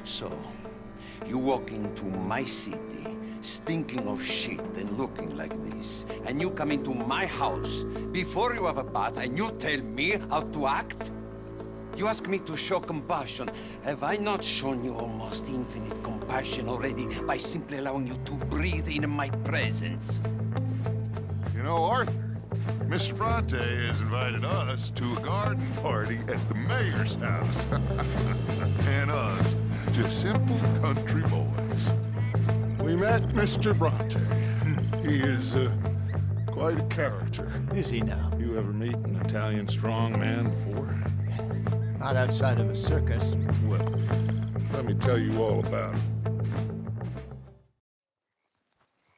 So, you walk into my city, stinking of shit and looking like this, and you come into my house before you have a bath and you tell me how to act? You ask me to show compassion. Have I not shown you almost infinite compassion already by simply allowing you to breathe in my presence? You know, Arthur, Mr. Bronte has invited us to a garden party at the mayor's house. And us, just simple country boys. We met Mr. Bronte. He is quite a character. Is he now? You ever meet an Italian strongman before? Not outside of a circus. Well, let me tell you all about it.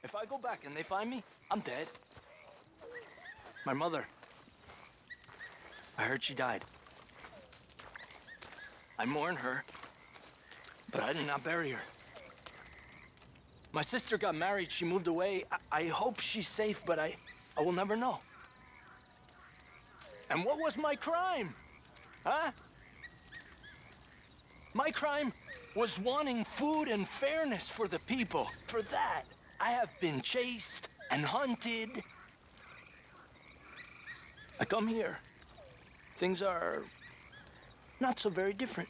If I go back and they find me, I'm dead. My mother, I heard she died. I mourn her, but I did not bury her. My sister got married, she moved away. I hope she's safe, but I will never know. And what was my crime? Huh? My crime was wanting food and fairness for the people. For that, I have been chased and hunted. I come here. Things are not so very different.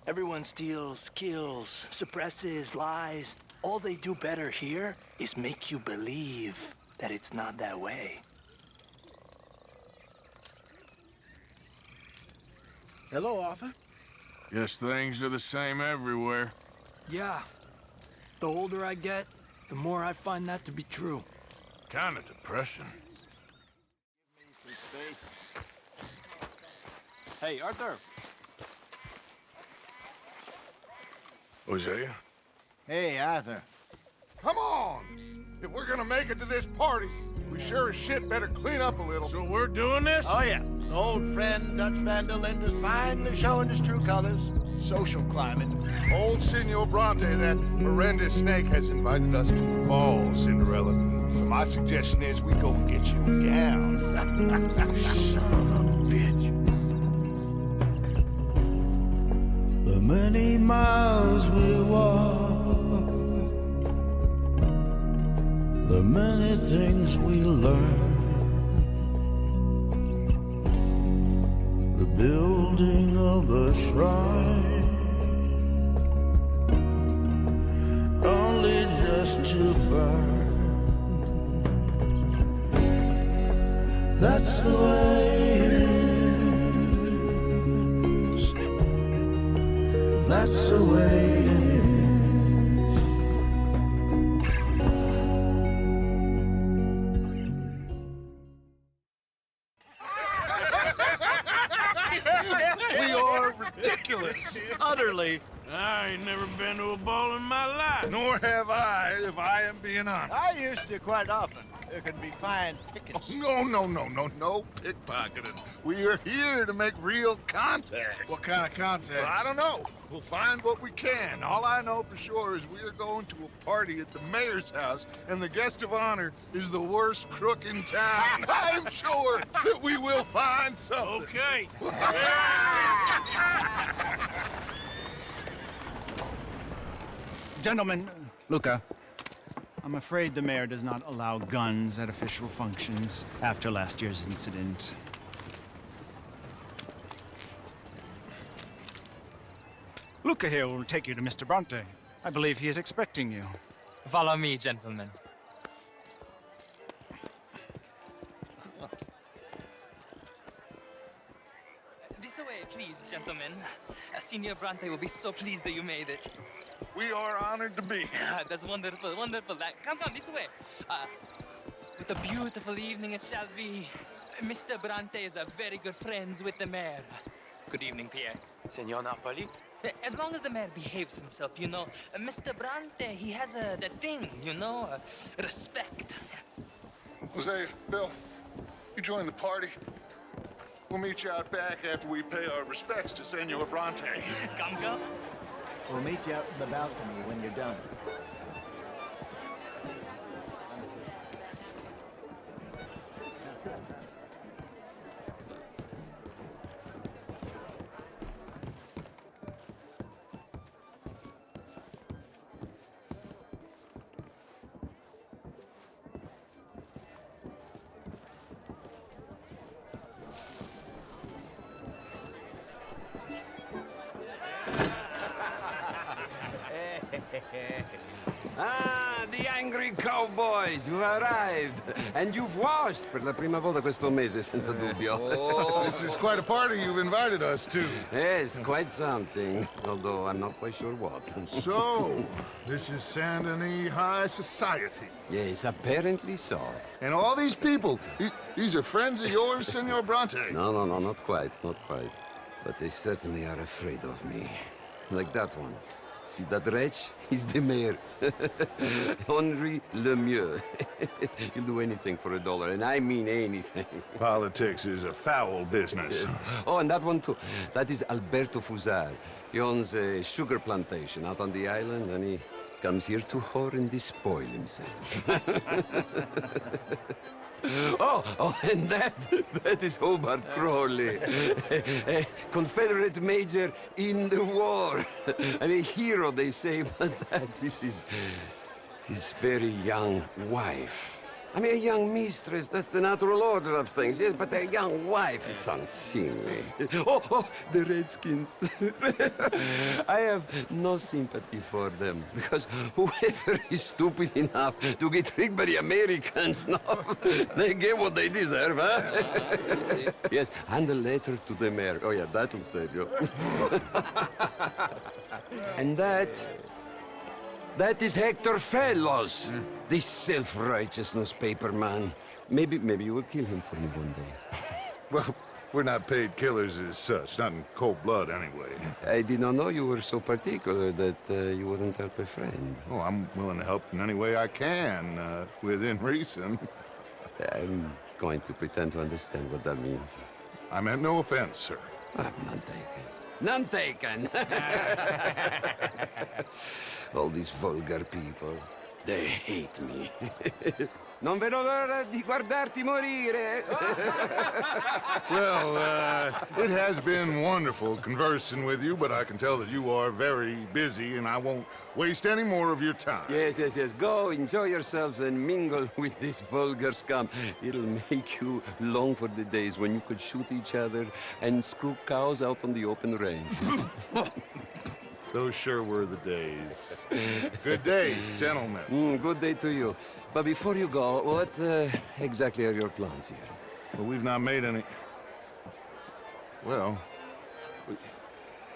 Everyone steals, kills, suppresses, lies. All they do better here is make you believe that it's not that way. Hello, Arthur. Guess things are the same everywhere. Yeah. The older I get, the more I find that to be true. Kinda depressing. Hey, Arthur. Hosea? Hey, Arthur. Come on! If we're gonna make it to this party, we sure as shit better clean up a little. So we're doing this? Oh, yeah. Old friend Dutch Van der Linde's finally showing his true colors. Social climate. Old Senor Bronte, that horrendous snake, has invited us to a ball, Cinderella. So my suggestion is we go and get you a gown. Son of a bitch. The many miles we walk, the many things we learn, the building of a shrine, only just to burn. That's the way it is. That's the way it is. We are ridiculous. Utterly. I ain't never been to a ball in my life. Nor have I, if I am being honest. I used to quite often. There can be fine pickings. No pickpocketing. We are here to make real contact. What kind of contact? Well, I don't know. We'll find what we can. All I know for sure is we are going to a party at the mayor's house, and the guest of honor is the worst crook in town. I'm sure that we will find something. Okay. Gentlemen, Luca, I'm afraid the mayor does not allow guns at official functions after last year's incident. Luca here will take you to Mr. Bronte. I believe he is expecting you. Follow me, gentlemen. This way, please, gentlemen. Senior Bronte will be so pleased that you made it. We are honored to be here. That's wonderful, wonderful. Come, this way. What a beautiful evening it shall be. Mr. Bronte is a very good friends with the mayor. Good evening, Pierre. Senor Napoli? As long as the mayor behaves himself, you know. Mr. Bronte, he has that thing, you know, respect. Hosea, Bill, you join the party. We'll meet you out back after we pay our respects to Senor Bronte. Come. We'll meet you out in the balcony when you're done. Ah, the angry cowboys, you arrived. And you've washed per la prima volta questo mese, senza dubbio. This is quite a party you've invited us to. Yes, quite something. Although I'm not quite sure what. So, this is Saint Denis High Society. Yes, apparently so. And all these people, these are friends of yours, Senor Bronte? No, not quite, not quite. But they certainly are afraid of me. Like that one. See that wretch? He's the mayor. Henri Lemieux. He'll do anything for $1, and I mean anything. Politics is a foul business. Yes. Oh, and that one too. That is Alberto Fusar. He owns a sugar plantation out on the island, and he comes here to whore and despoil himself. Oh, and that is Hobart Crawley, a Confederate major in the war. I mean, hero, they say, but that is his very young wife. I mean, a young mistress, that's the natural order of things, yes, but a young wife, it's unseemly. Oh, the Redskins. I have no sympathy for them, because whoever is stupid enough to get tricked by the Americans, no, they get what they deserve, huh? Yes, and a letter to the mayor. Oh, yeah, that'll save you. And that is Hector Fellows, this self-righteous newspaper man. Maybe you will kill him for me one day. Well, we're not paid killers as such, not in cold blood anyway. I did not know you were so particular that you wouldn't help a friend. Oh, I'm willing to help in any way I can, within reason. I'm going to pretend to understand what that means. I meant no offense, sir. None taken. None taken! All these vulgar people, they hate me. Non vedo l'ora di guardarti morire. Well, it has been wonderful conversing with you, but I can tell that you are very busy, and I won't waste any more of your time. Yes. Go, enjoy yourselves, and mingle with this vulgar scum. It'll make you long for the days when you could shoot each other and screw cows out on the open range. Those sure were the days. Good day, gentlemen. Good day to you. But before you go, what exactly are your plans here? Well, we've not made any... Well,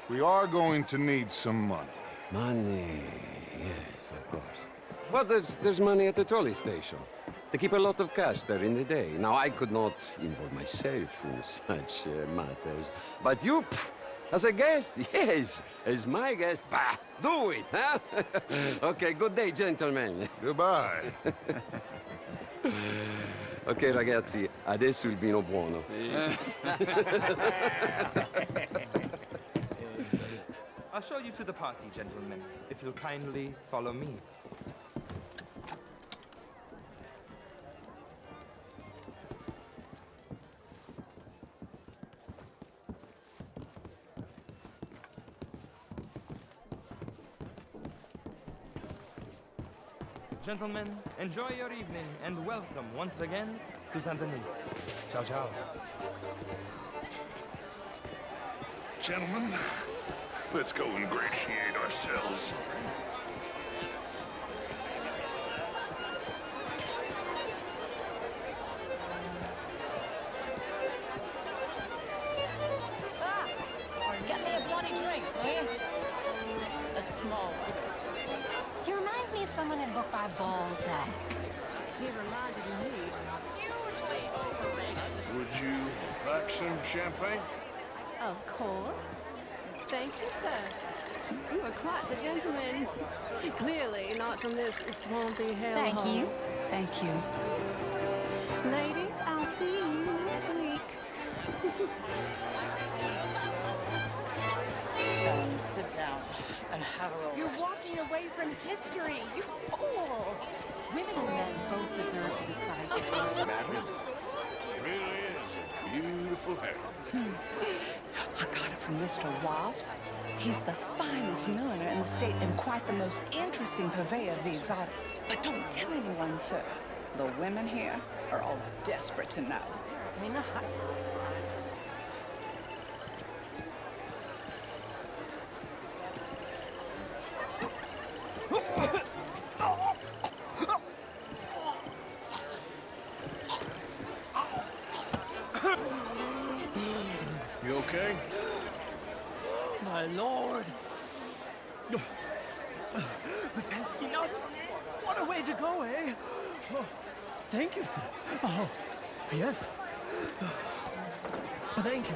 we are going to need some money. Money, yes, of course. Well, there's money at the trolley station. They keep a lot of cash there in the day. Now, I could not involve myself in such matters. But you, as a guest, yes, as my guest, bah, do it, huh? Okay, good day, gentlemen. Goodbye. Ok, ragazzi, adesso il vino buono. I'll show you to the party, gentlemen, if you'll kindly follow me. Gentlemen, enjoy your evening and welcome once again to Saint Denis. Ciao, ciao. Gentlemen, let's go ingratiate ourselves. Get me a bloody drink, will you? A small one. He reminds me of someone in a book by Balzac. He reminded me. Hugely overrated. Would you like some champagne? Of course. Thank you, sir. You are quite the gentleman. Clearly not from this swampy hellhole. Thank you. Ladies, I'll see you next week. Sit down and have a roll. You're walking away from history, you fool! Women and men both deserve to decide their own matters. Really is a beautiful hair. I got it from Mr. Wasp. He's the finest milliner in the state and quite the most interesting purveyor of the exotic. But don't tell anyone, sir. The women here are all desperate to know. Why not? My lord! The pesky nut! What a way to go, eh? Oh, thank you, sir. Oh, yes. Thank you.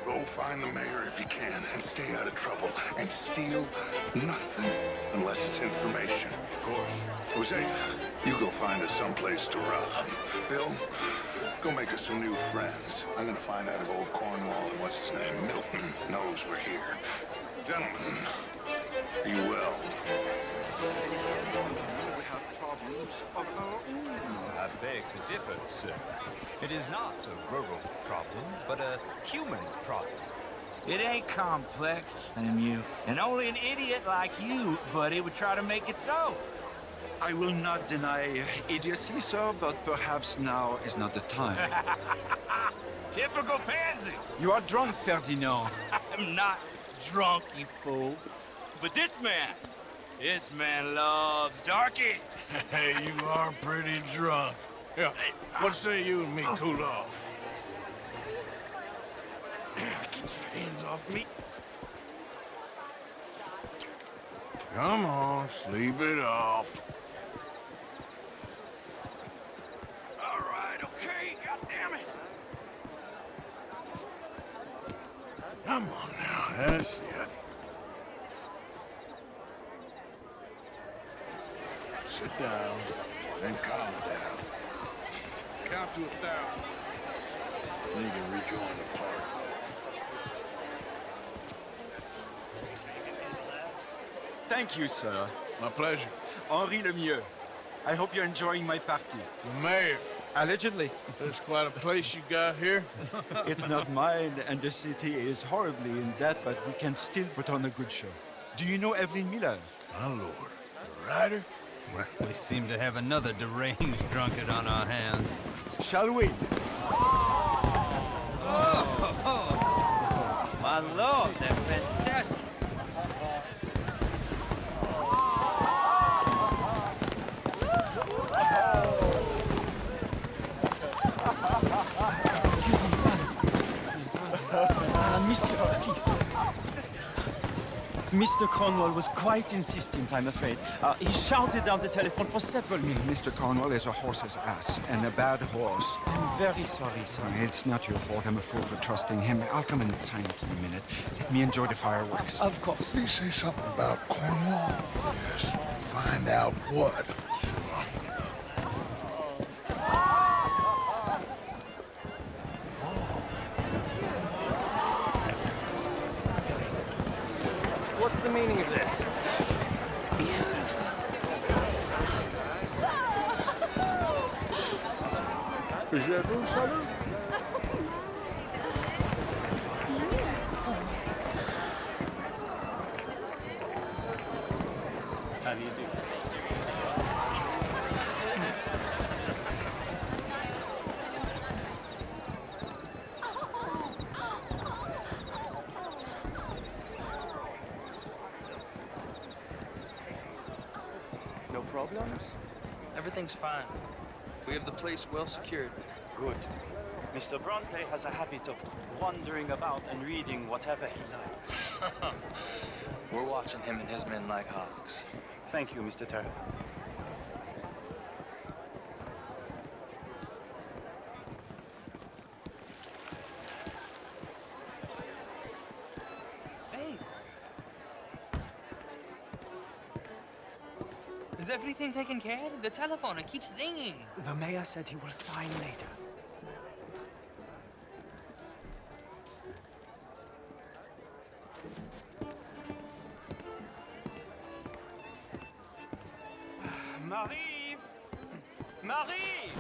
Go find the mayor if you can and stay out of trouble. And steal nothing unless it's information. Of course. Hosea, you go find us someplace to rob. Bill, go make us some new friends. I'm gonna find out if old Cornwall and what's his name, Milton, knows we're here. Gentlemen, be well. We have problems of our own. I beg to differ, sir. It is not a rural problem, but a human problem. It ain't complex, MU. And only an idiot like you, buddy, would try to make it so. I will not deny idiocy, sir, but perhaps now is not the time. Typical pansy. You are drunk, Ferdinand. I'm not drunk, you fool. But this man loves darkies. Hey, you are pretty drunk. Yeah, what say you and me cool off? Get your hands off me. Come on, sleep it off. All right, okay, goddammit. Come on now, that's it. Sit down and calm down. Count to 1,000. Then you can rejoin the party. Thank you, sir. My pleasure. Henri Lemieux. I hope you're enjoying my party. The mayor. Allegedly. That's quite a place you got here. It's not mine, and the city is horribly in debt, but we can still put on a good show. Do you know Evelyn Miller? My lord. The writer? Well, we seem to have another deranged drunkard on our hands. Shall we? Oh, my lord, they're fantastic. Excuse me, madam. Monsieur, please. Mr. Cornwall was quite insistent, I'm afraid. He shouted down the telephone for several minutes. Mr. Cornwall is a horse's ass, and a bad horse. I'm very sorry, sir. It's not your fault. I'm a fool for trusting him. I'll come and sign it in a minute. Let me enjoy the fireworks. Of course. Did he say something about Cornwall? Yes. Find out what. Sure. What's the meaning of this? Is that from Sutter? How do you do? No problems? Everything's fine. We have the place well secured. Good. Mr. Bronte has a habit of wandering about and reading whatever he likes. We're watching him and his men like hawks. Thank you, Mr. Terrell. Hey! Is everything taken care of? The telephone, it keeps ringing. The mayor said he will sign later. Marie! Marie!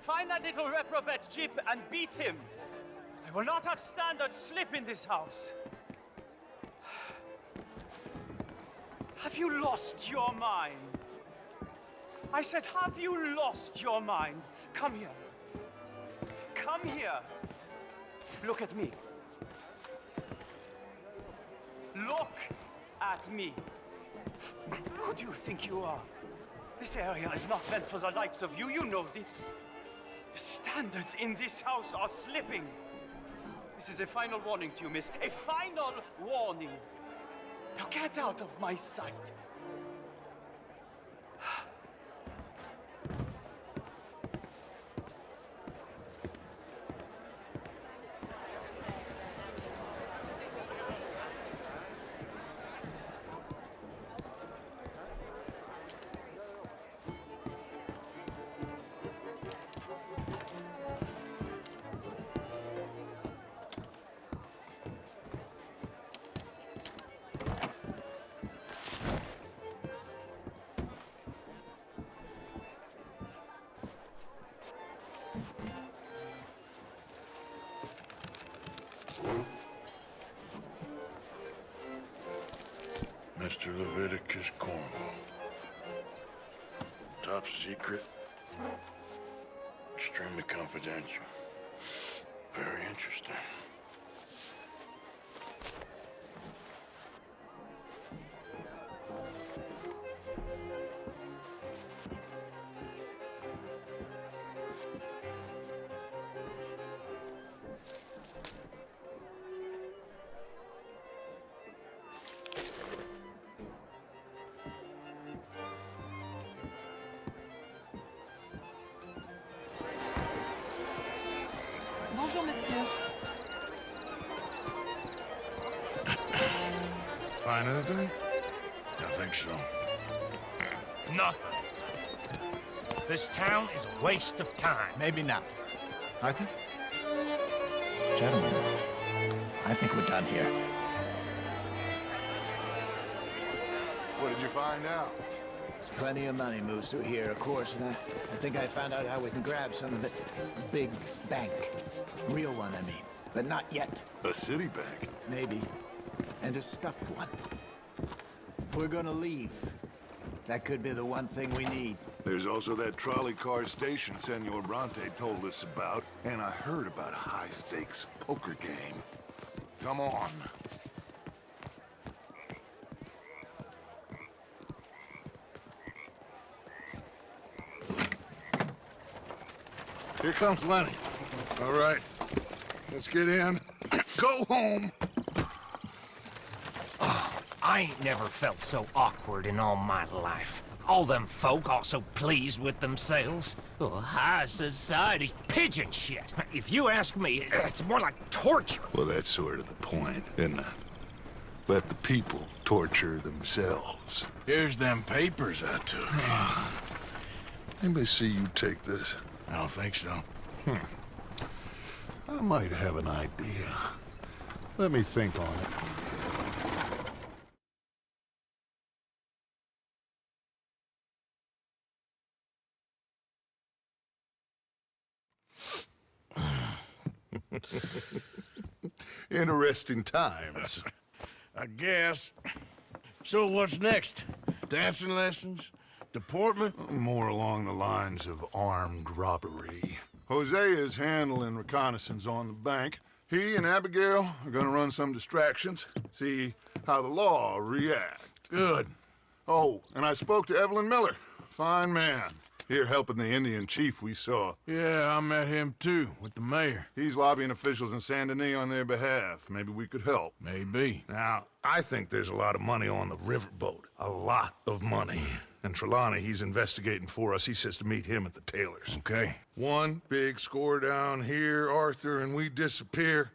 Find that little reprobate Jip and beat him. I will not have standard slip in this house. Have you lost your mind? I said, have you lost your mind? Come here. Come here. Look at me. Look at me. Who do you think you are? This area is not meant for the likes of you. You know this. The standards in this house are slipping. This is a final warning to you, miss. A final warning. Now get out of my sight. Mr. Leviticus Cornwall. Top secret. Extremely confidential. Very interesting. Bonjour, monsieur. Find anything? I think so. Nothing. This town is a waste of time. Maybe not. Arthur? Gentlemen, I think we're done here. What did you find out? There's plenty of money moves through here, of course, and I think I found out how we can grab some of it. A big bank. Real one, I mean. But not yet. A city bank? Maybe. And a stuffed one. If we're gonna leave, that could be the one thing we need. There's also that trolley car station Senor Bronte told us about, and I heard about a high-stakes poker game. Come on. Here comes Lenny. All right, let's get in. Go home. Oh, I ain't never felt so awkward in all my life. All them folk all so pleased with themselves. Oh, high society's pigeon shit. If you ask me, it's more like torture. Well, that's sort of the point, isn't it? Let the people torture themselves. Here's them papers I took. Anybody see you take this? I don't think so. I might have an idea. Let me think on it. Interesting times. I guess. So what's next? Dancing lessons? Deportment? More along the lines of armed robbery. Hosea is handling reconnaissance on the bank. He and Abigail are gonna run some distractions, see how the law reacts. Good. Oh, and I spoke to Evelyn Miller. Fine man. Here helping the Indian chief we saw. Yeah, I met him too, with the mayor. He's lobbying officials in Saint Denis on their behalf. Maybe we could help. Maybe. Now, I think there's a lot of money on the riverboat. A lot of money. And Trelawney, he's investigating for us. He says to meet him at the Taylor's. Okay. One big score down here, Arthur, and we disappear.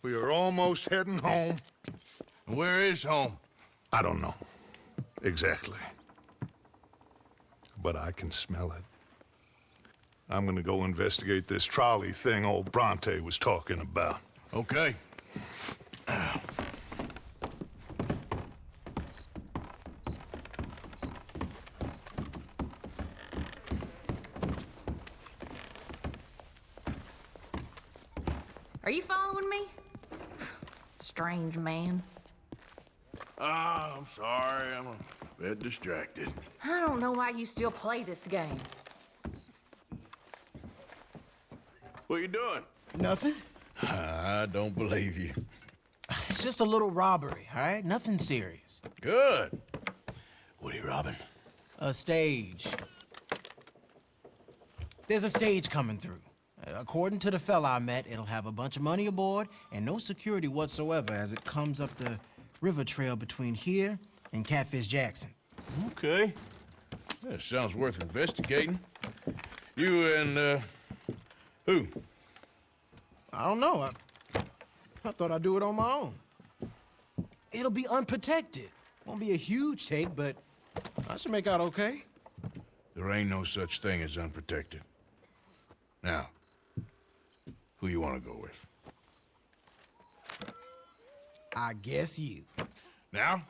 We are almost heading home. Where is home? I don't know. Exactly. But I can smell it. I'm gonna go investigate this trolley thing old Bronte was talking about. Okay. Are you following me? Strange man. I'm sorry. I'm a bit distracted. I don't know why you still play this game. What you doing? Nothing. I don't believe you. It's just a little robbery, all right? Nothing serious. Good. What are you robbing? A stage. There's a stage coming through. According to the fella I met, it'll have a bunch of money aboard and no security whatsoever as it comes up the river trail between here and Catfish Jackson. Okay. That sounds worth investigating. You and, who? I don't know. I thought I'd do it on my own. It'll be unprotected. Won't be a huge take, but I should make out okay. There ain't no such thing as unprotected. Now, who you want to go with? I guess you. Now?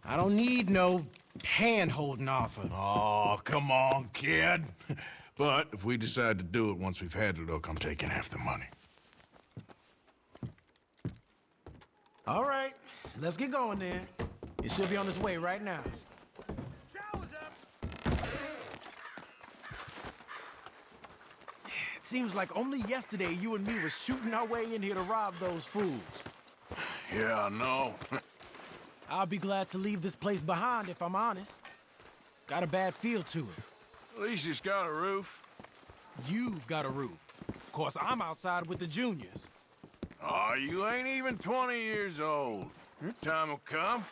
I don't need no hand-holding offer. Oh, come on, kid. But if we decide to do it once we've had a look, I'm taking half the money. All right, let's get going then. It should be on its way right now. It seems like only yesterday you and me were shooting our way in here to rob those fools. Yeah, I know. I'll be glad to leave this place behind if I'm honest. Got a bad feel to it. At least it's got a roof. You've got a roof. Of course, I'm outside with the juniors. Oh, you ain't even 20 years old. Your time will come.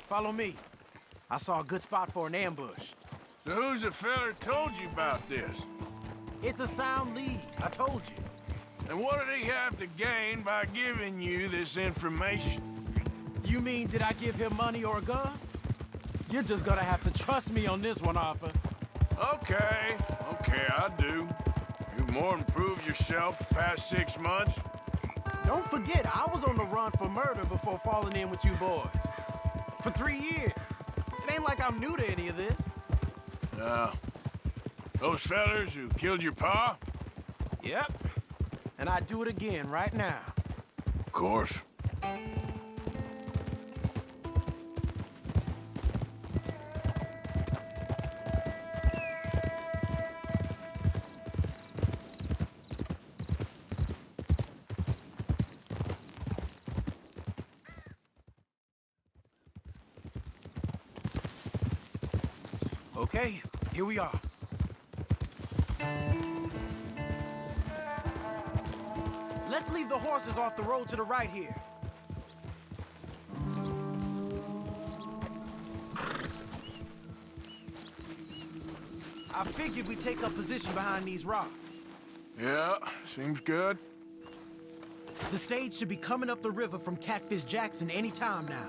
Follow me. I saw a good spot for an ambush. So who's the fella who told you about this? It's a sound lead, I told you. And what did he have to gain by giving you this information? You mean, did I give him money or a gun? You're just gonna have to trust me on this one, Arthur. Okay, I do. You've more improved yourself the past 6 months. Don't forget, I was on the run for murder before falling in with you boys. For 3 years. It ain't like I'm new to any of this. Those fellers who killed your pa? Yep. And I'd do it again right now. Of course. Okay, here we are. Let's leave the horses off the road to the right here. I figured we'd take up position behind these rocks. Yeah, seems good. The stage should be coming up the river from Catfish Jackson any time now.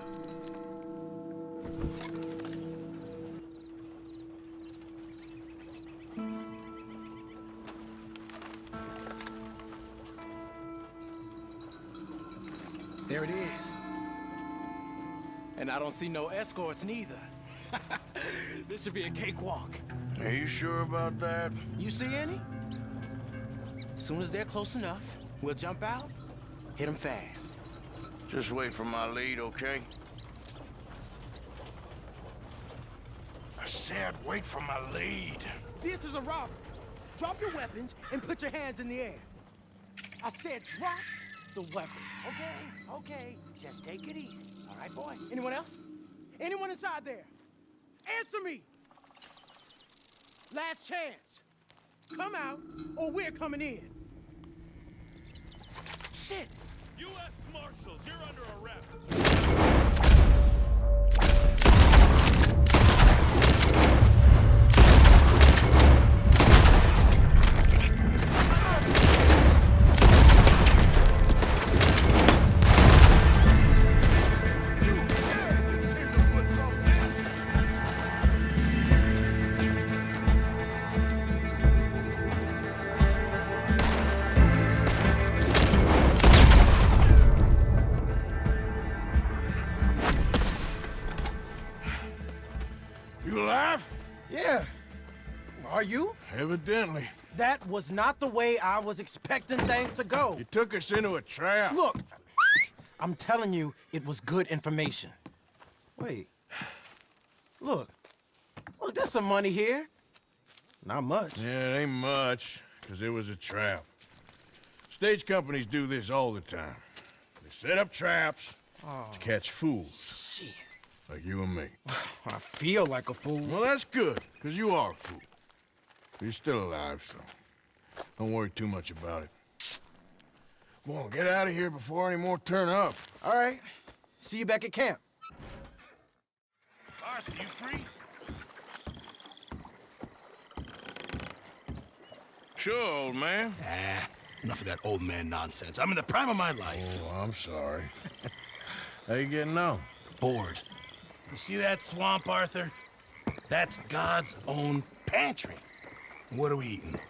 There it is. And I don't see no escorts neither. This should be a cakewalk. Are you sure about that? You see any? As soon as they're close enough, we'll jump out, hit them fast. Just wait for my lead, okay? I said wait for my lead. This is a robbery. Drop your weapons and put your hands in the air. I said drop the weapon. Okay. Just take it easy. All right, boy. Anyone else? Anyone inside there? Answer me! Last chance. Come out, or we're coming in. Shit! U.S. Marshals, you're under arrest. You alive? Yeah. Are you? Evidently. That was not the way I was expecting things to go. You took us into a trap. Look, I'm telling you, it was good information. Wait. Look, there's some money here. Not much. Yeah, it ain't much, because it was a trap. Stage companies do this all the time. They set up traps to catch fools. Shit. Like you and me. I feel like a fool. Well, that's good, because you are a fool. You're still alive, so don't worry too much about it. Come on, get out of here before any more turn up. All right. See you back at camp. Arthur, you free? Sure, old man. Enough of that old man nonsense. I'm in the prime of my life. Oh, I'm sorry. How you getting on? Bored. You see that swamp, Arthur? That's God's own pantry. What are we eating?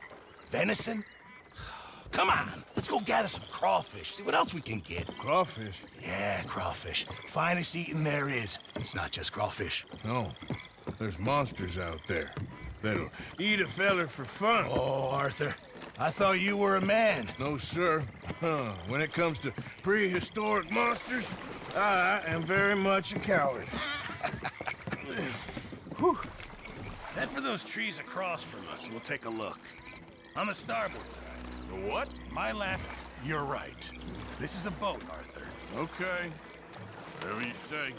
Venison? Come on, let's go gather some crawfish. See what else we can get. Crawfish? Yeah, crawfish. Finest eating there is. It's not just crawfish. No. There's monsters out there that'll eat a feller for fun. Oh, Arthur, I thought you were a man. No, sir. When it comes to prehistoric monsters, I am very much a coward. Head for those trees across from us and we'll take a look. On the starboard side. The what? My left, your right. This is a boat, Arthur. Okay. Whatever you say.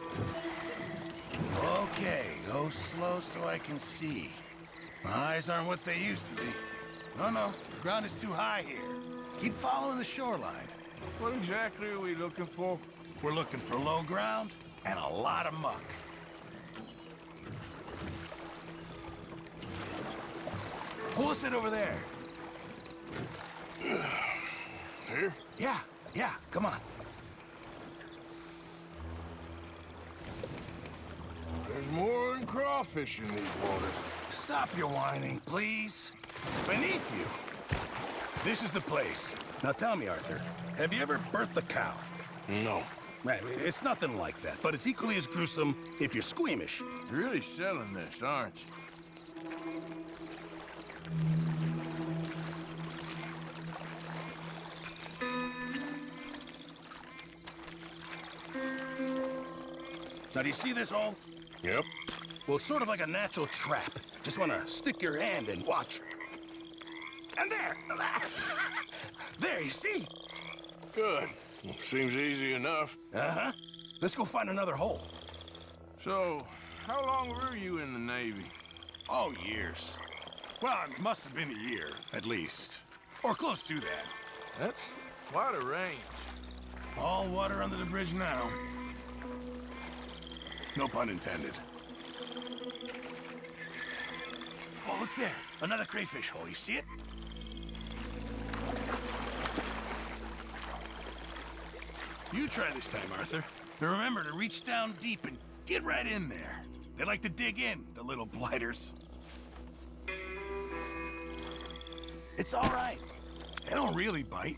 Okay, go slow so I can see. My eyes aren't what they used to be. No, the ground is too high here. Keep following the shoreline. What exactly are we looking for? We're looking for low ground and a lot of muck. Pull us in over there. Here? Yeah, come on. There's more than crawfish in these waters. Stop your whining, please. It's beneath you. This is the place. Now tell me, Arthur, have you ever birthed a cow? No. Right, it's nothing like that, but it's equally as gruesome if you're squeamish. You're really selling this, aren't you? Now, do you see this hole? Yep. Well, it's sort of like a natural trap. Just want to stick your hand and watch. And there! There, you see? Good. Well, seems easy enough. Uh-huh. Let's go find another hole. So, how long were you in the Navy? Oh, years. Well, it must have been a year, at least. Or close to that. That's quite a range. All water under the bridge now. No pun intended. Oh, look there. Another crayfish hole. You see it? You try this time, Arthur. And remember to reach down deep and get right in there. They like to dig in, the little blighters. It's all right. They don't really bite.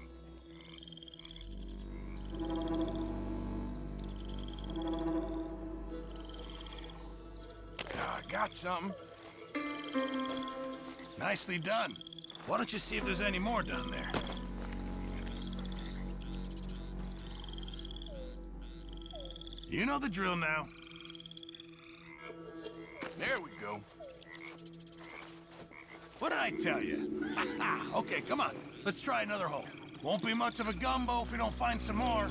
I got something. Nicely done. Why don't you see if there's any more down there? You know the drill now. There we go. What did I tell you? Okay, come on. Let's try another hole. Won't be much of a gumbo if we don't find some more.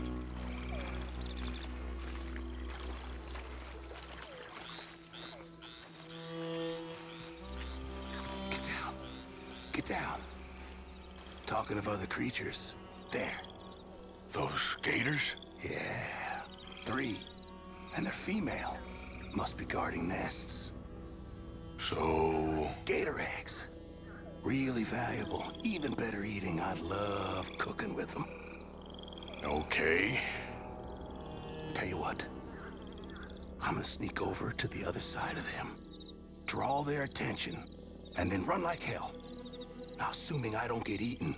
Get down. Get down. Talking of other creatures. There. Those gators? Yeah. 3. And they're female. Must be guarding nests. So... Gator eggs. Really valuable. Even better eating. I love cooking with them. Okay. Tell you what. I'm gonna sneak over to the other side of them. Draw their attention. And then run like hell. Now, assuming I don't get eaten,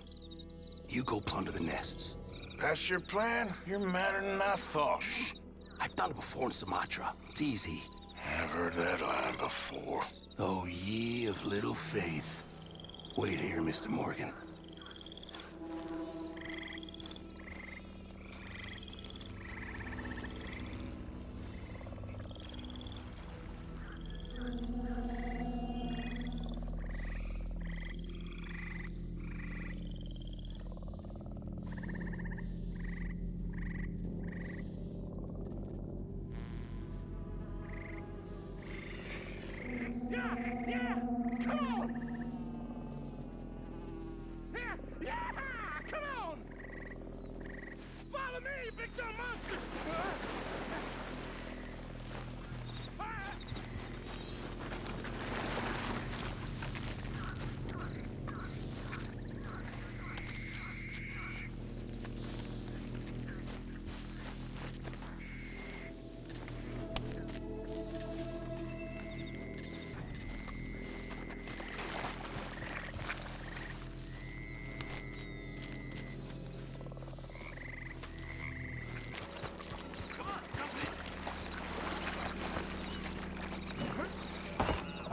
you go plunder the nests. That's your plan? You're madder than I thought. Shh. I've done it before in Sumatra. It's easy. I've heard that line before. Oh, ye of little faith. Wait here, Mr. Morgan. you big dumb monster!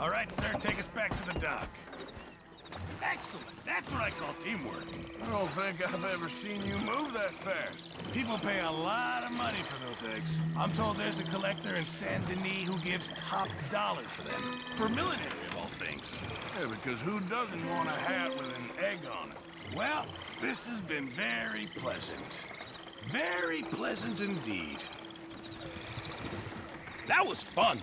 All right, sir, take us back to the dock. Excellent. That's what I call teamwork. I don't think I've ever seen you move that fast. People pay a lot of money for those eggs. I'm told there's a collector in Saint Denis who gives top dollar for them. For military, of all things. Yeah, because who doesn't want a hat with an egg on it? Well, this has been very pleasant. Very pleasant indeed. That was fun.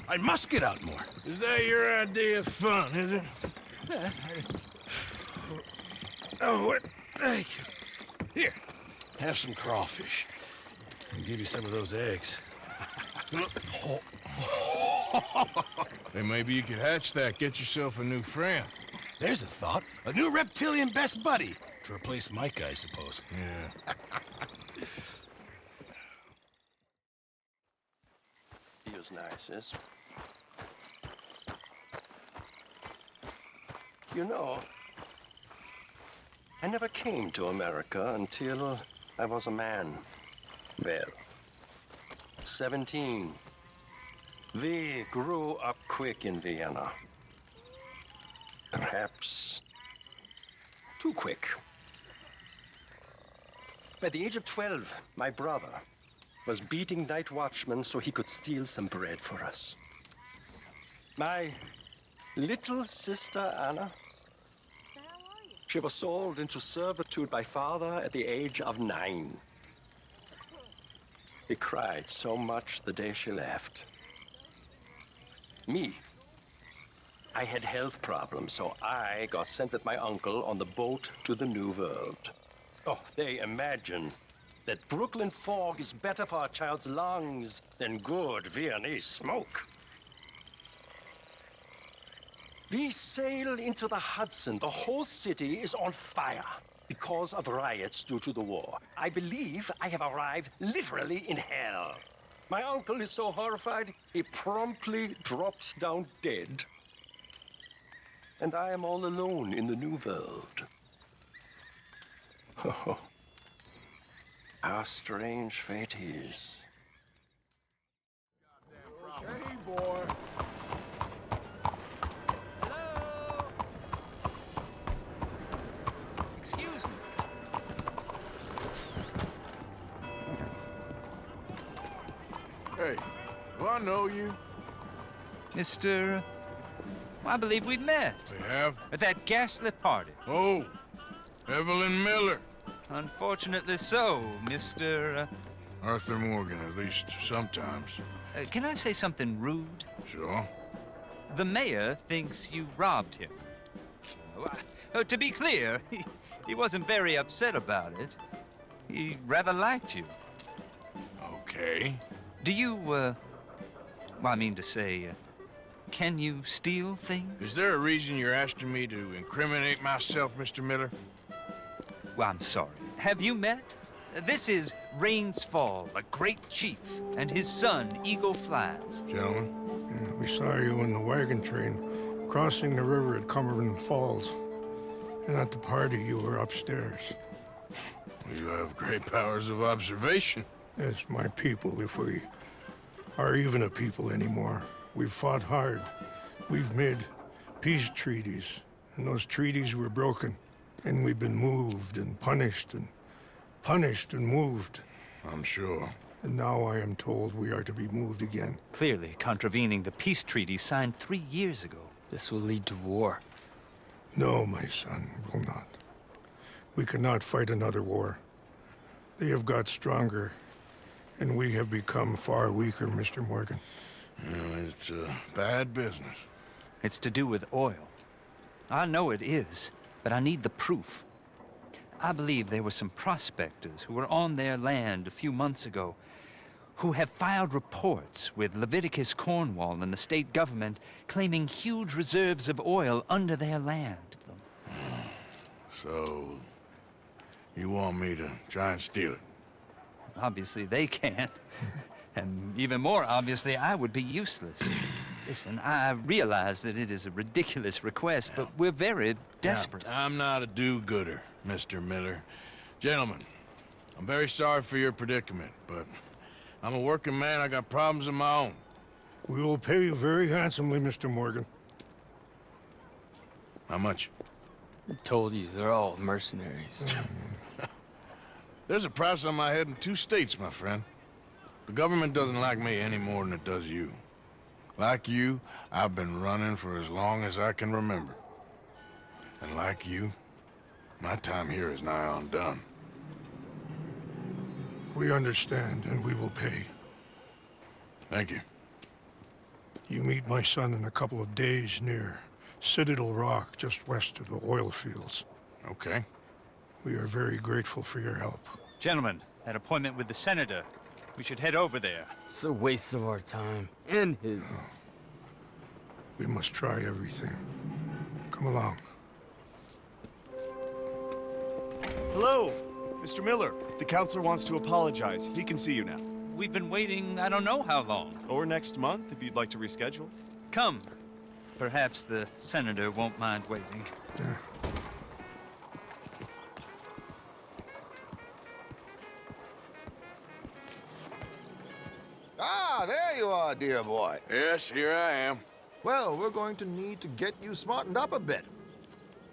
I must get out more. Is that your idea of fun, is it? Oh, what? Thank you. Here, have some crawfish. I'll give you some of those eggs. Hey, maybe you could hatch that. Get yourself a new friend. There's a thought. A new reptilian best buddy. To replace Mike, I suppose. Yeah. Feels nice, yes? You know, I never came to America until I was a man. Well, 17. We grew up quick in Vienna. Perhaps too quick. By the age of 12, my brother was beating night watchmen so he could steal some bread for us. My little sister, Anna, she was sold into servitude by father at the age of 9. He cried so much the day she left. Me, I had health problems, so I got sent with my uncle on the boat to the New World. Oh, they imagine that Brooklyn fog is better for a child's lungs than good Viennese smoke. We sail into the Hudson. The whole city is on fire because of riots due to the war. I believe I have arrived literally in hell. My uncle is so horrified, he promptly drops down dead. And I am all alone in the New World. Oh, how strange fate is. Okay, boy. Excuse me. Hey, do I know you? Mr. I believe we met. We have? At that ghastly party. Oh, Evelyn Miller. Unfortunately so, Mr. Arthur Morgan, at least sometimes. Can I say something rude? Sure. The mayor thinks you robbed him. To be clear, he wasn't very upset about it. He rather liked you. Okay. Do you, well, I mean to say, can you steal things? Is there a reason you're asking me to incriminate myself, Mr. Miller? Well, I'm sorry. Have you met? This is Rains Fall, a great chief, and his son, Eagle Flies. Gentlemen, we saw you in the wagon train crossing the river at Cumberland Falls. And at the party, you were upstairs. You have great powers of observation. Yes, my people, if we are even a people anymore. We've fought hard. We've made peace treaties, and those treaties were broken. And we've been moved and punished and moved. I'm sure. And now I am told we are to be moved again. Clearly contravening the peace treaty signed 3 years ago. This will lead to war. No, my son, will not. We cannot fight another war. They have got stronger, and we have become far weaker, Mr. Morgan. It's bad business. It's to do with oil. I know it is, but I need the proof. I believe there were some prospectors who were on their land a few months ago who have filed reports with Leviticus Cornwall and the state government claiming huge reserves of oil under their land. So, you want me to try and steal it? Obviously they can't. And even more obviously, I would be useless. Listen, I realize that it is a ridiculous request, but we're very desperate. Now, I'm not a do-gooder, Mr. Miller. Gentlemen, I'm very sorry for your predicament, but I'm a working man. I got problems of my own. We will pay you very handsomely, Mr. Morgan. How much? I told you, they're all mercenaries. There's a price on my head in 2 states, my friend. The government doesn't like me any more than it does you. Like you, I've been running for as long as I can remember. And like you, my time here is nigh on done. We understand, and we will pay. Thank you. You meet my son in a couple of days near Citadel Rock, just west of the oil fields. Okay. We are very grateful for your help. Gentlemen, that appointment with the senator. We should head over there. It's a waste of our time. And his. We must try everything. Come along. Hello, Mr. Miller. The counselor wants to apologize. He can see you now. We've been waiting I don't know how long. Or next month, if you'd like to reschedule. Come. Perhaps the senator won't mind waiting. Yeah. Ah, there you are, dear boy. Yes, here I am. Well, we're going to need to get you smartened up a bit.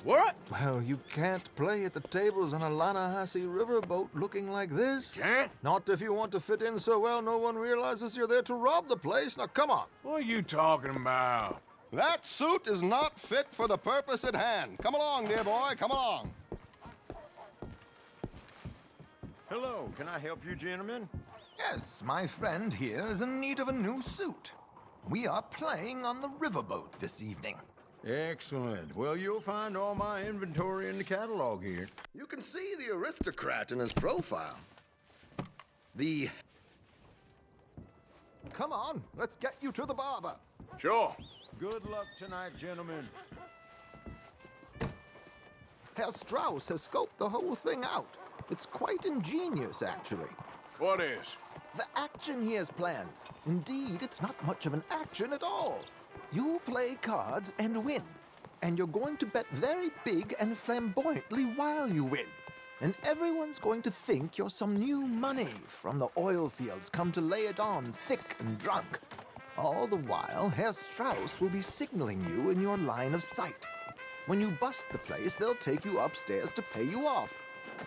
What? Well, you can't play at the tables on a Lannahechee riverboat looking like this. Can't? Not if you want to fit in so well no one realizes you're there to rob the place. Now, come on. What are you talking about? That suit is not fit for the purpose at hand. Come along, dear boy, come along. Hello, can I help you, gentlemen? Yes, my friend here is in need of a new suit. We are playing on the riverboat this evening. Excellent. Well, you'll find all my inventory in the catalog here. You can see the aristocrat in his profile. Come on, let's get you to the barber. Sure. Good luck tonight, gentlemen. Herr Strauss has scoped the whole thing out. It's quite ingenious, actually. What is? The action he has planned. Indeed, it's not much of an action at all. You play cards and win. And you're going to bet very big and flamboyantly while you win. And everyone's going to think you're some new money from the oil fields come to lay it on thick and drunk. All the while, Herr Strauss will be signaling you in your line of sight. When you bust the place, they'll take you upstairs to pay you off.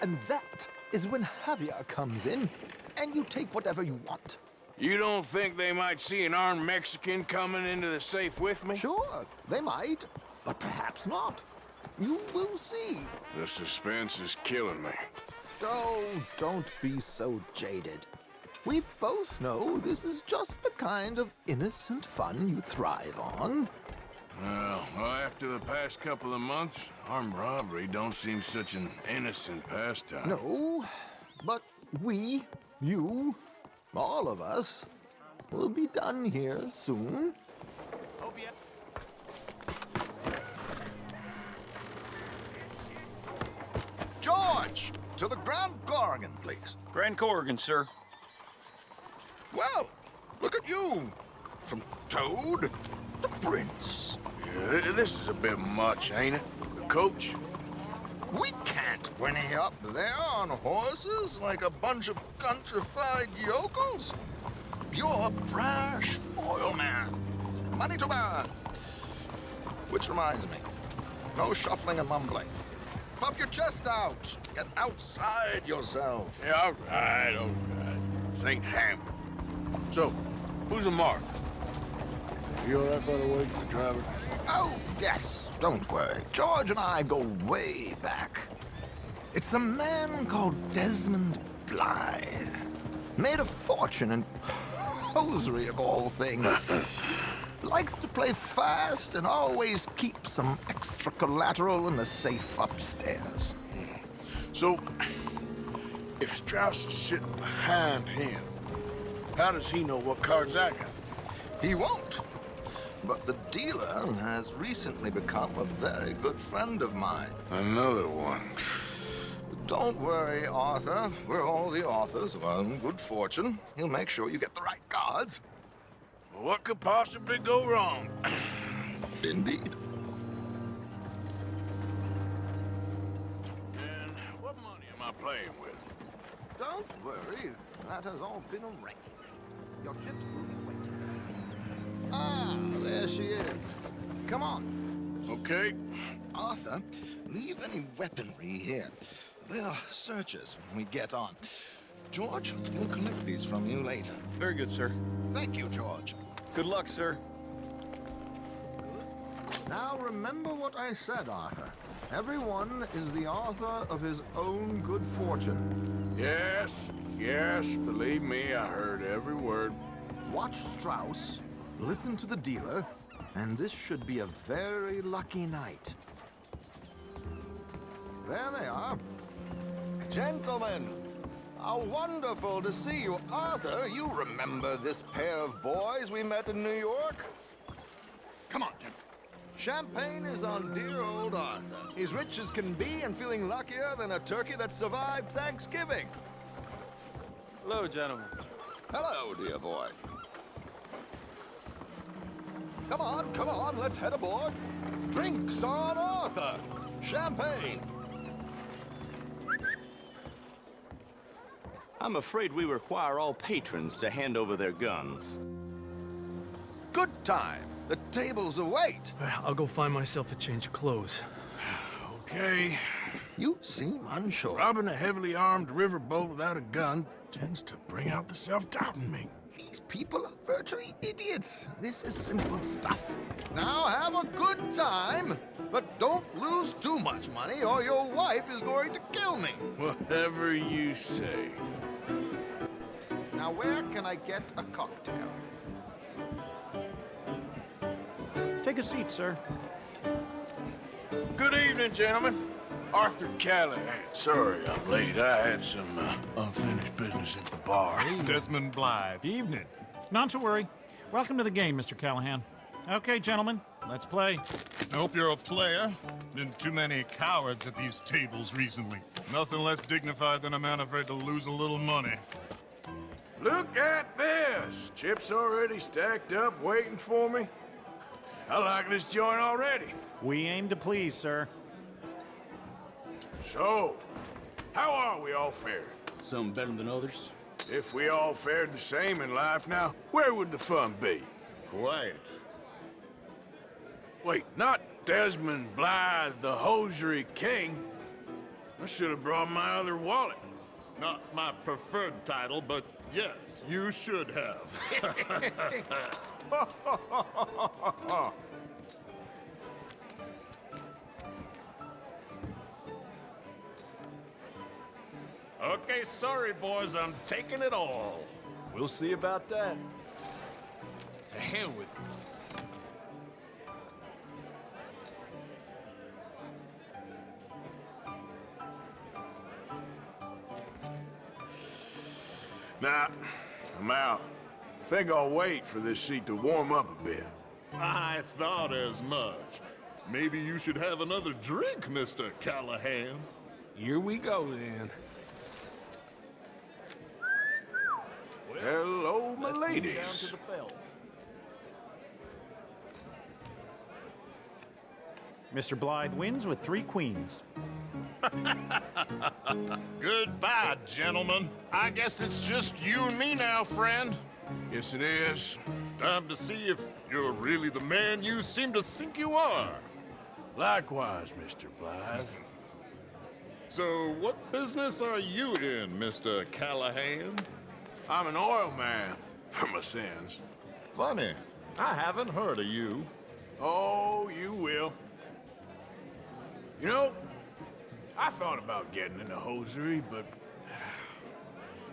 And that is when Javier comes in, and you take whatever you want. You don't think they might see an armed Mexican coming into the safe with me? Sure, they might, but perhaps not. You will see. The suspense is killing me. Oh, don't be so jaded. We both know this is just the kind of innocent fun you thrive on. Well, after the past couple of months, armed robbery don't seem such an innocent pastime. No, but we, you, all of us, will be done here soon. George, to the Grand Corrigan, please. Grand Corrigan, sir. Well, look at you. From Toad to Prince. Yeah, this is a bit much, ain't it? The coach? We can't whinny up there on horses like a bunch of countrified yokels. You're brash oil man. Money to burn. Which reminds me, no shuffling and mumbling. Puff your chest out. Get outside yourself. Yeah, all right. This ain't Hamlet. So, who's the mark? You all right, by the way, the driver? Oh, yes. Don't worry. George and I go way back. It's a man called Desmond Blythe. Made a fortune in hosiery of all things. Likes to play fast and always keep some extra collateral in the safe upstairs. So, if Strauss is sitting behind him, how does he know what cards I got? He won't. But the dealer has recently become a very good friend of mine. Another one. Don't worry, Arthur. We're all the authors of our own good fortune. He'll make sure you get the right cards. Well, what could possibly go wrong? Indeed. And what money am I playing with? Don't worry. That has all been arranged. Your chips will be waiting. Ah, there she is. Come on. Okay. Arthur, leave any weaponry here. They'll search us when we get on. George, we'll collect these from you later. Very good, sir. Thank you, George. Good luck, sir. Now remember what I said, Arthur. Everyone is the author of his own good fortune. Yes, believe me, I heard every word. Watch Strauss, listen to the dealer, and this should be a very lucky night. There they are. Gentlemen, how wonderful to see you. Arthur, you remember this pair of boys we met in New York? Come on, gentlemen. Champagne is on dear old Arthur. He's rich as can be and feeling luckier than a turkey that survived Thanksgiving. Hello, gentlemen. Hello, dear boy. Come on, let's head aboard. Drinks on Arthur. Champagne. I'm afraid we require all patrons to hand over their guns. Good time. The tables await. I'll go find myself a change of clothes. Okay. You seem unsure. Robbing a heavily armed riverboat without a gun tends to bring out the self-doubt in me. These people are virtually idiots. This is simple stuff. Now have a good time, but don't lose too much money or your wife is going to kill me. Whatever you say. Now where can I get a cocktail? Take a seat, sir. Good evening, gentlemen. Arthur Callahan. Sorry I'm late. I had some unfinished business at the bar. Desmond Blythe. Evening. Not to worry. Welcome to the game, Mr. Callahan. Okay, gentlemen, let's play. I hope you're a player. Been too many cowards at these tables recently. Nothing less dignified than a man afraid to lose a little money. Look at this. Chips already stacked up, waiting for me. I like this joint already. We aim to please, sir. So, how are we all fared? Some better than others. If we all fared the same in life now, where would the fun be? Quiet. Wait, not Desmond Blythe, the hosiery king. I should have brought my other wallet. Not my preferred title, but yes, you should have. Okay, sorry, boys, I'm taking it all. We'll see about that. To hell with it. Nah, I'm out. Think I'll wait for this seat to warm up a bit. I thought as much. Maybe you should have another drink, Mr. Callahan. Here we go, then. Hello, my ladies. Down to the bell. Mr. Blythe wins with 3 queens. Goodbye, gentlemen. I guess it's just you and me now, friend. Yes, it is. Time to see if you're really the man you seem to think you are. Likewise, Mr. Blythe. So, what business are you in, Mr. Callahan? I'm an oil man, for my sins. Funny. I haven't heard of you. Oh, you will. You know, I thought about getting into hosiery, but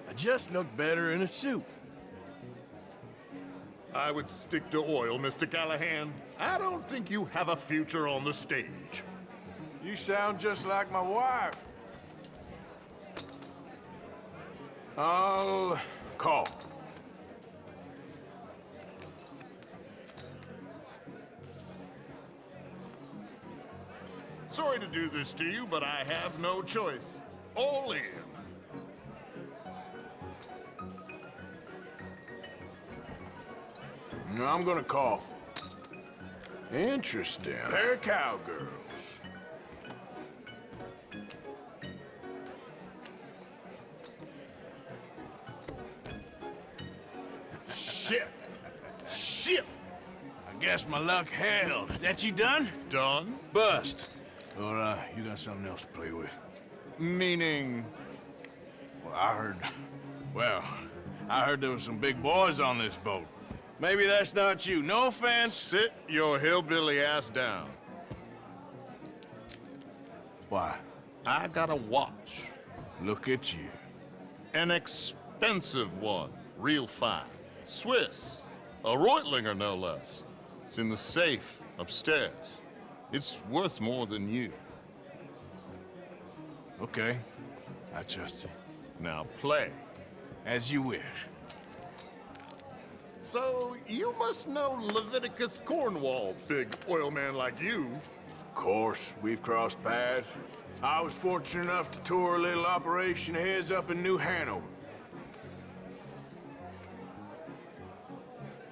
I just look better in a suit. I would stick to oil, Mr. Callahan. I don't think you have a future on the stage. You sound just like my wife. I'll call. Sorry to do this to you, but I have no choice. All in. No, I'm gonna call. Interesting. Pair of cowgirls. Shit! Shit! I guess my luck held. Is that you done? Done? Bust. Or, you got something else to play with? Meaning? Well, I heard there was some big boys on this boat. Maybe that's not you. No offense. Sit your hillbilly ass down. Why? I got a watch. Look at you. An expensive one. Real fine. Swiss. A Reutlinger, no less. It's in the safe upstairs. It's worth more than you. Okay. I trust you. Now play. As you wish. So, you must know Leviticus Cornwall, big oil man like you. Of course, we've crossed paths. I was fortunate enough to tour a little operation of his up in New Hanover.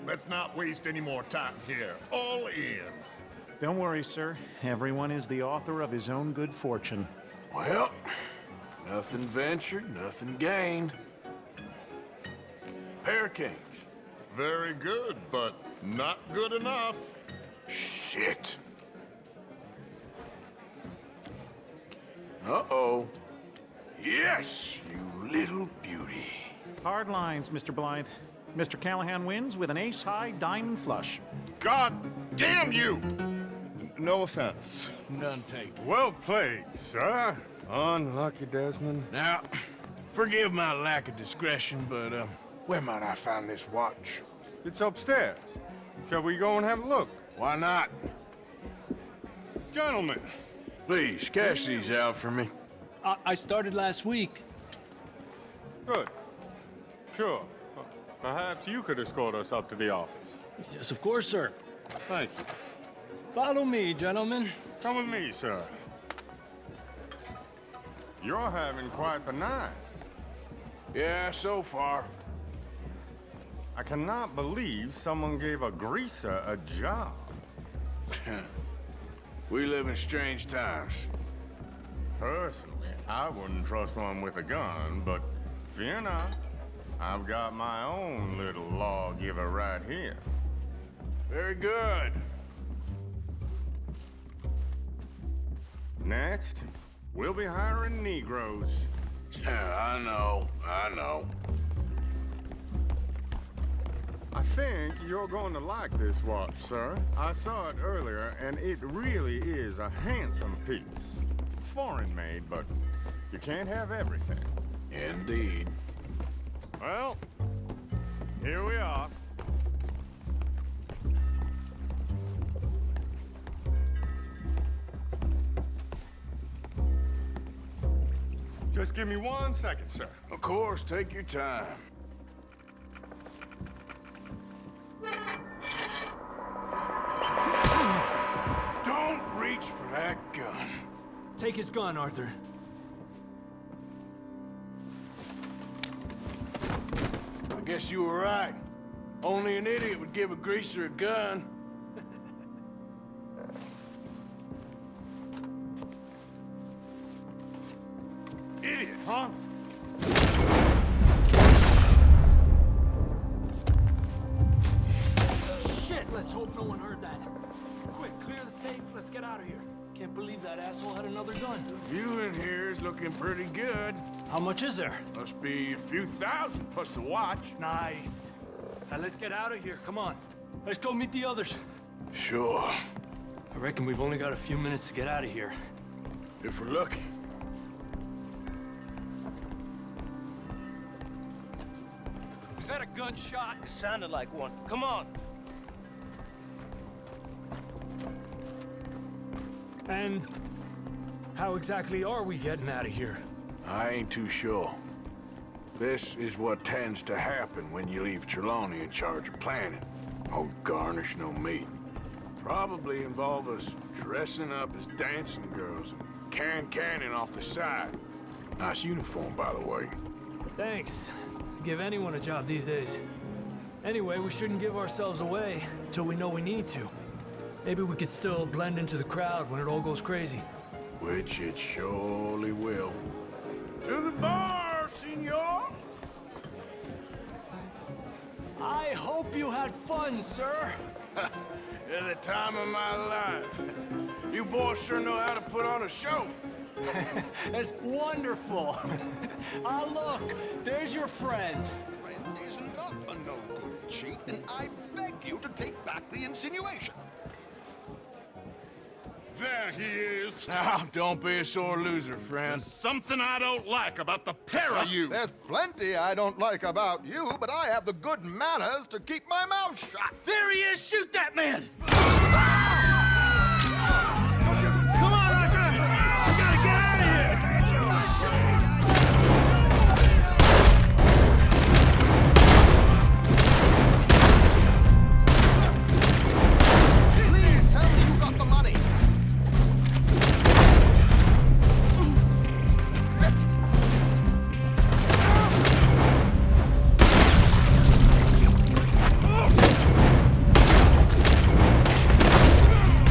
Let's not waste any more time here. All in. Don't worry, sir. Everyone is the author of his own good fortune. Well, nothing ventured, nothing gained. Pair of kings. Very good, but not good enough. Shit. Uh-oh. Yes, you little beauty. Hard lines, Mr. Blythe. Mr. Callahan wins with an ace-high diamond flush. God damn you! No offense. None taken. Well played, sir. Unlucky, Desmond. Now, forgive my lack of discretion, but, where might I find this watch? It's upstairs. Shall we go and have a look? Why not? Gentlemen. Please, cash these out for me. I started last week. Good. Sure. Perhaps you could escort us up to the office. Yes, of course, sir. Thank you. Follow me, gentlemen. Come with me, sir. You're having quite the night. Yeah, so far. I cannot believe someone gave a greaser a job. We live in strange times. Personally, I wouldn't trust one with a gun, but fear not. I've got my own little lawgiver right here. Very good. Next, we'll be hiring Negroes. I know. I think you're going to like this watch, sir. I saw it earlier, and it really is a handsome piece. Foreign made, but you can't have everything. Indeed. Well, here we are. Just give me 1 second, sir. Of course, take your time. Don't reach for that gun. Take his gun, Arthur. I guess you were right. Only an idiot would give a greaser a gun. Idiot, huh? Shit, let's hope no one heard that. Quick, clear the safe. Let's get out of here. Can't believe that asshole had another gun. The view in here is looking pretty good. How much is there? Must be a few thousand plus the watch. Nice. Now let's get out of here. Come on. Let's go meet the others. Sure. I reckon we've only got a few minutes to get out of here. If we're lucky. Is that a gunshot? It sounded like one. Come on. And how exactly are we getting out of here? I ain't too sure. This is what tends to happen when you leave Trelawney in charge of planning. No garnish, no meat. Probably involve us dressing up as dancing girls and carrying cannon off the side. Nice uniform, by the way. Thanks. Give anyone a job these days. Anyway, we shouldn't give ourselves away till we know we need to. Maybe we could still blend into the crowd when it all goes crazy. Which it surely will. To the bar, senor! I hope you had fun, sir. At the time of my life. You boys sure know how to put on a show. That's wonderful. Ah, look, there's your friend. Friend is not a no-good cheat, and I beg you to take back the insinuation. There he is. Now, don't be a sore loser, friend. There's something I don't like about the pair of you. There's plenty I don't like about you, but I have the good manners to keep my mouth shut. There he is! Shoot that man! Come on, Arthur! We gotta get out of here! Please tell me you got the money.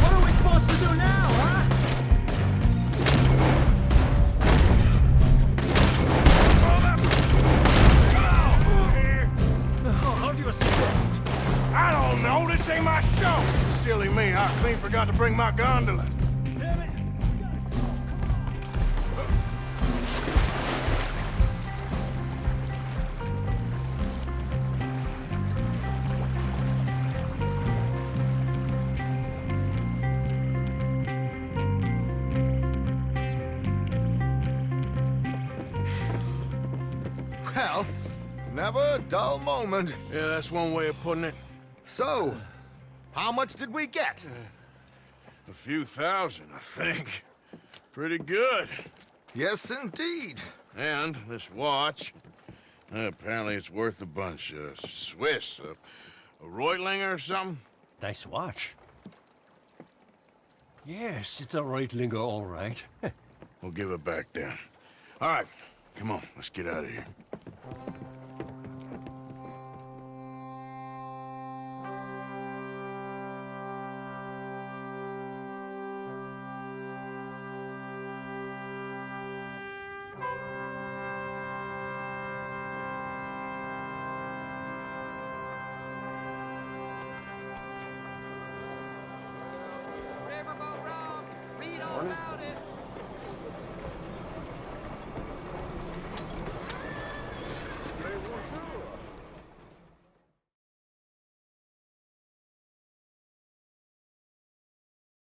What are we supposed to do now, huh? How do you assist? I don't know. This ain't my show. Silly me. I clean forgot to bring my gondola. Well, never a dull moment. Yeah, that's one way of putting it. So, how much did we get? A few thousand, I think. Pretty good. Yes, indeed. And this watch, apparently it's worth a bunch. Swiss, a Reutlinger or something? Nice watch. Yes, it's a Reutlinger, all right. We'll give it back then. All right, come on, let's get out of here. Riverboat Rob, read all about it.